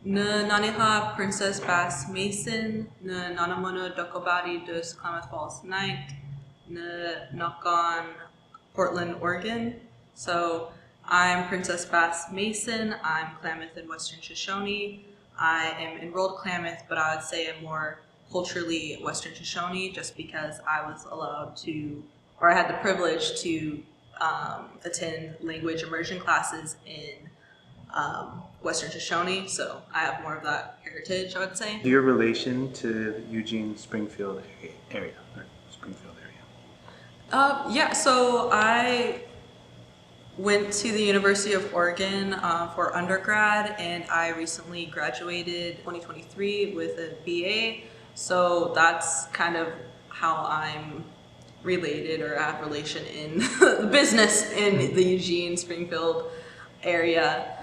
naniha Princess Bass-Mason, Nanamono-Dokobati dus Klamath Falls Night, Nokon Portland, Oregon. So I'm Princess Bass-Mason. I'm Klamath in Western Shoshone. I am enrolled Klamath, but I would say I'm more culturally Western Shoshone just because I was allowed to, or I had the privilege to attend language immersion classes in Western Shoshone, so I have more of that heritage, I would say. Your relation to the Eugene Springfield area, or Springfield area? Yeah, so I went to the University of Oregon for undergrad, and I recently graduated 2023 with a BA, so that's kind of how I'm related or have relation in the business in the Eugene Springfield area.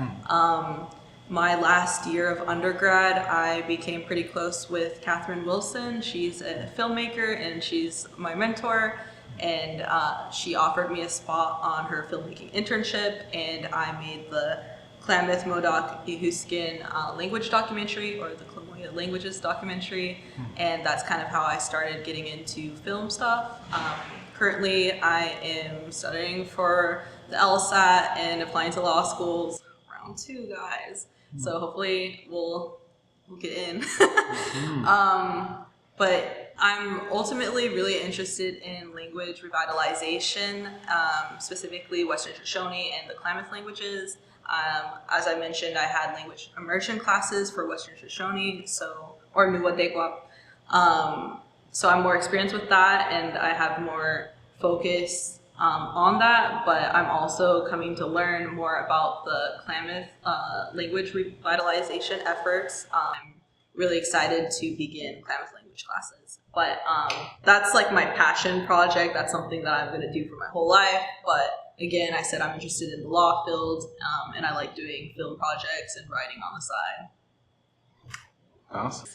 My last year of undergrad, I became pretty close with Catherine Wilson. She's a filmmaker and she's my mentor, and she offered me a spot on her filmmaking internship, and I made the Klamath-Modoc-Yahooskin language documentary, or the Klamoya languages documentary, and that's kind of how I started getting into film stuff. Currently, I am studying for the LSAT and applying to law schools. Round 2, guys. So hopefully we'll get in. But I'm ultimately really interested in language revitalization, specifically Western Shoshone and the Klamath languages. As I mentioned, I had language immersion classes for Western Shoshone, or Nuwadequa. So I'm more experienced with that, and I have more focus on that, but I'm also coming to learn more about the Klamath language revitalization efforts. I'm really excited to begin Klamath language classes. But that's like my passion project. That's something that I'm going to do for my whole life. But again, I said I'm interested in the law field, and I like doing film projects and writing on the side. Awesome.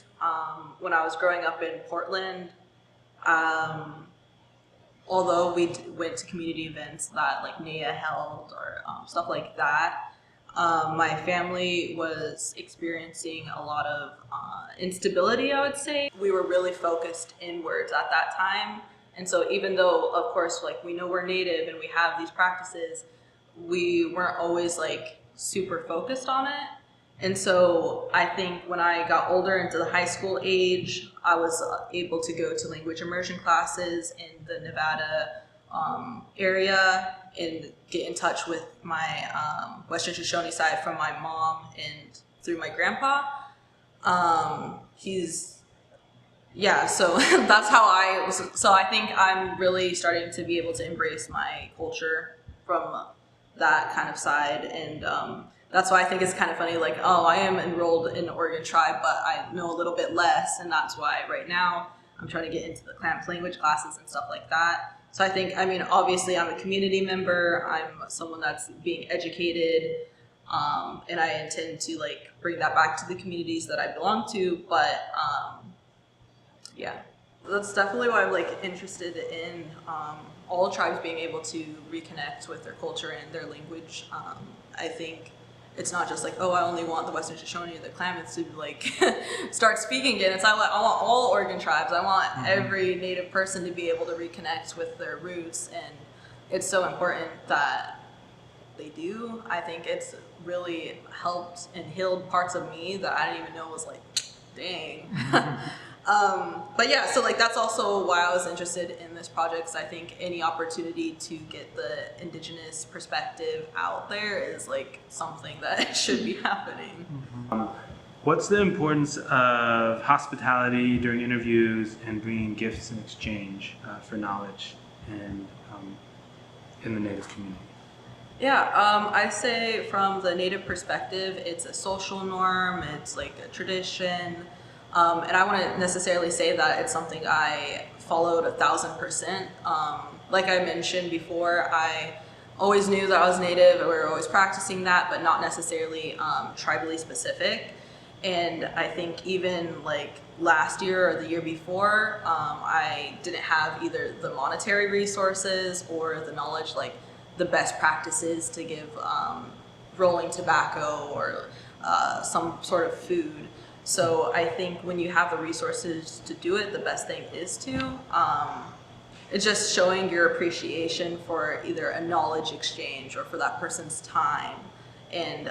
When I was growing up in Portland, although we went to community events that like NAIA held or stuff like that, my family was experiencing a lot of instability, I would say. We were really focused inwards at that time. And so even though, of course, like we know we're Native and we have these practices, we weren't always like super focused on it. And so I think when I got older into the high school age, I was able to go to language immersion classes in the Nevada area and get in touch with my Western Shoshone side from my mom and through my grandpa. So that's how I think I'm really starting to be able to embrace my culture from that kind of side, and that's why I think it's kind of funny, like, oh, I am enrolled in the Oregon tribe, but I know a little bit less, and that's why right now I'm trying to get into the Klamath language classes and stuff like that. So I think, I mean, obviously I'm a community member, I'm someone that's being educated, and I intend to like bring that back to the communities that I belong to, but yeah, that's definitely why I'm like interested in all tribes being able to reconnect with their culture and their language. I think it's not just like, oh, I only want the Western Shoshone or the Klamaths to like start speaking again. It's I want all Oregon tribes. I want every Native person to be able to reconnect with their roots, and it's so important that they do. I think it's really helped and healed parts of me that I didn't even know was like, dang. But yeah, so like that's also why I was interested in this project, because I think any opportunity to get the indigenous perspective out there is like something that should be happening. What's the importance of hospitality during interviews and bringing gifts in exchange for knowledge and in the Native community? Yeah, I say from the Native perspective, it's a social norm, it's like a tradition. And I wouldn't necessarily say that it's something I followed 1,000%. Like I mentioned before, I always knew that I was Native, and we were always practicing that, but not necessarily tribally specific. And I think even like last year or the year before, I didn't have either the monetary resources or the knowledge, like the best practices to give rolling tobacco or some sort of food. So I think when you have the resources to do it, the best thing is to. It's just showing your appreciation for either a knowledge exchange or for that person's time. And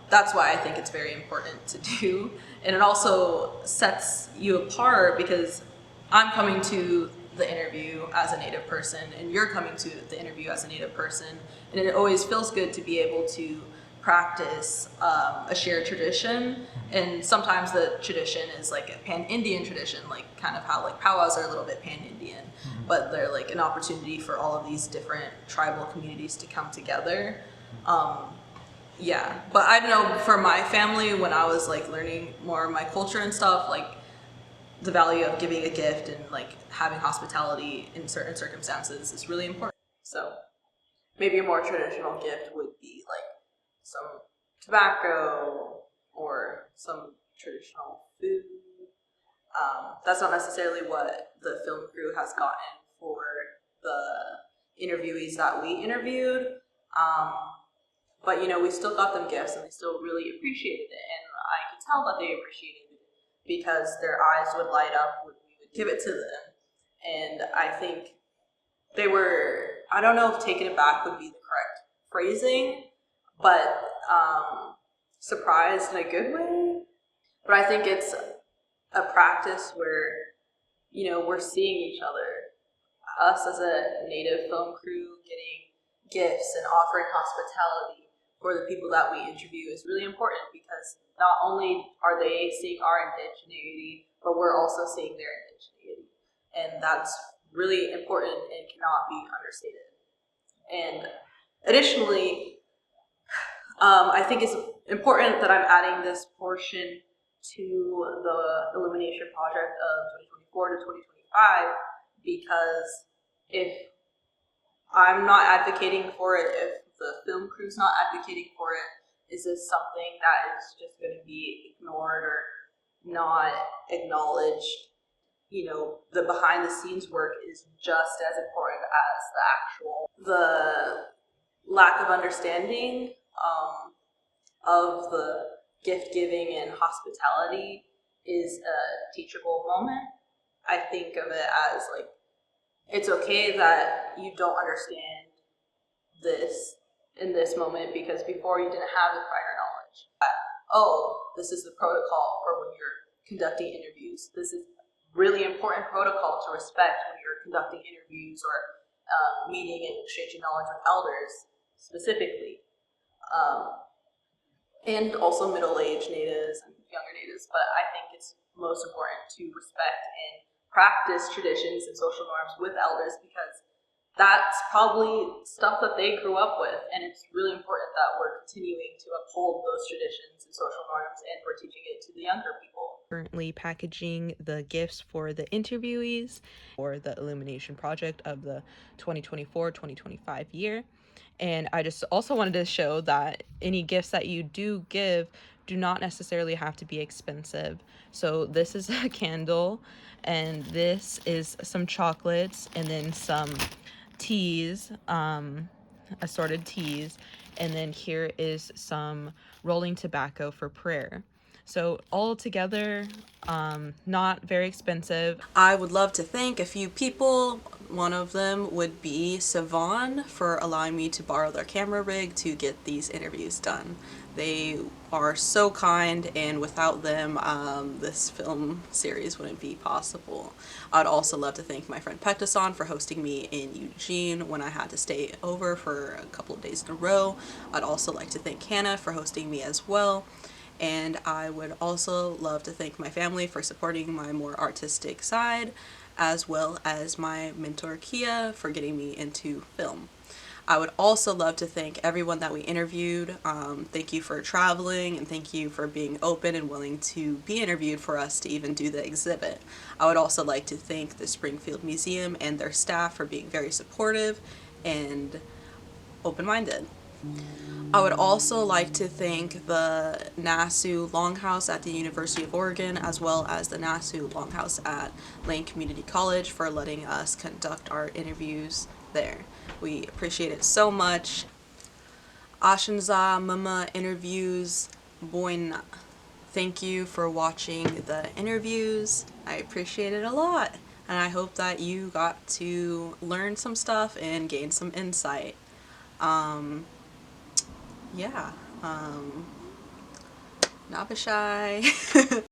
that's why I think it's very important to do. And it also sets you apart because I'm coming to the interview as a Native person and you're coming to the interview as a Native person. And it always feels good to be able to practice a shared tradition. And sometimes the tradition is like a pan-Indian tradition, like kind of how like powwows are a little bit pan-Indian, but they're like an opportunity for all of these different tribal communities to come together. Yeah, but I know for my family, when I was like learning more of my culture and stuff, like the value of giving a gift and like having hospitality in certain circumstances is really important. So maybe a more traditional gift would be like some tobacco or some traditional food. That's not necessarily what the film crew has gotten for the interviewees that we interviewed. But you know, we still got them gifts and they still really appreciated it. And I could tell that they appreciated it because their eyes would light up when we would give it to them. And I think they were, I don't know if taken aback would be the correct phrasing, but surprised in a good way. But I think it's a practice where, you know, we're seeing each other. Us as a Native film crew getting gifts and offering hospitality for the people that we interview is really important because not only are they seeing our indigeneity, but we're also seeing their indigeneity. And that's really important and cannot be understated. And additionally, I think it's important that I'm adding this portion to the Illumination project of 2024 to 2025 because if I'm not advocating for it, if the film crew's not advocating for it, is this something that is just going to be ignored or not acknowledged? You know, the behind the scenes work is just as important as the actual. The lack of understanding of the gift giving and hospitality is a teachable moment. I think of it as like, it's okay that you don't understand this in this moment because before you didn't have the prior knowledge. Oh, this is the protocol for when you're conducting interviews. This is really important protocol to respect when you're conducting interviews or meeting and exchanging knowledge with elders specifically. And also middle-aged natives and younger natives, but I think it's most important to respect and practice traditions and social norms with elders because that's probably stuff that they grew up with, and it's really important that we're continuing to uphold those traditions and social norms and we're teaching it to the younger people. Currently packaging the gifts for the interviewees for the Illumination project of the 2024-2025 year. And I just also wanted to show that any gifts that you do give do not necessarily have to be expensive. So this is a candle, and this is some chocolates, and then some teas, assorted teas, and then here is some rolling tobacco for prayer. So all together, not very expensive. I would love to thank a few people. One of them would be Savon for allowing me to borrow their camera rig to get these interviews done. They are so kind, and without them, this film series wouldn't be possible. I'd also love to thank my friend Pectason for hosting me in Eugene when I had to stay over for a couple of days in a row. I'd also like to thank Hannah for hosting me as well. And I would also love to thank my family for supporting my more artistic side, as well as my mentor Kia for getting me into film. I would also love to thank everyone that we interviewed. Thank you for traveling, and thank you for being open and willing to be interviewed for us to even do the exhibit. I would also like to thank the Springfield Museum and their staff for being very supportive and open-minded. I would also like to thank the NASU Longhouse at the University of Oregon, as well as the NASU Longhouse at Lane Community College for letting us conduct our interviews there. We appreciate it so much. Ashanza Mama interviews Boina. Thank you for watching the interviews. I appreciate it a lot. And I hope that you got to learn some stuff and gain some insight. Yeah. Nabashai.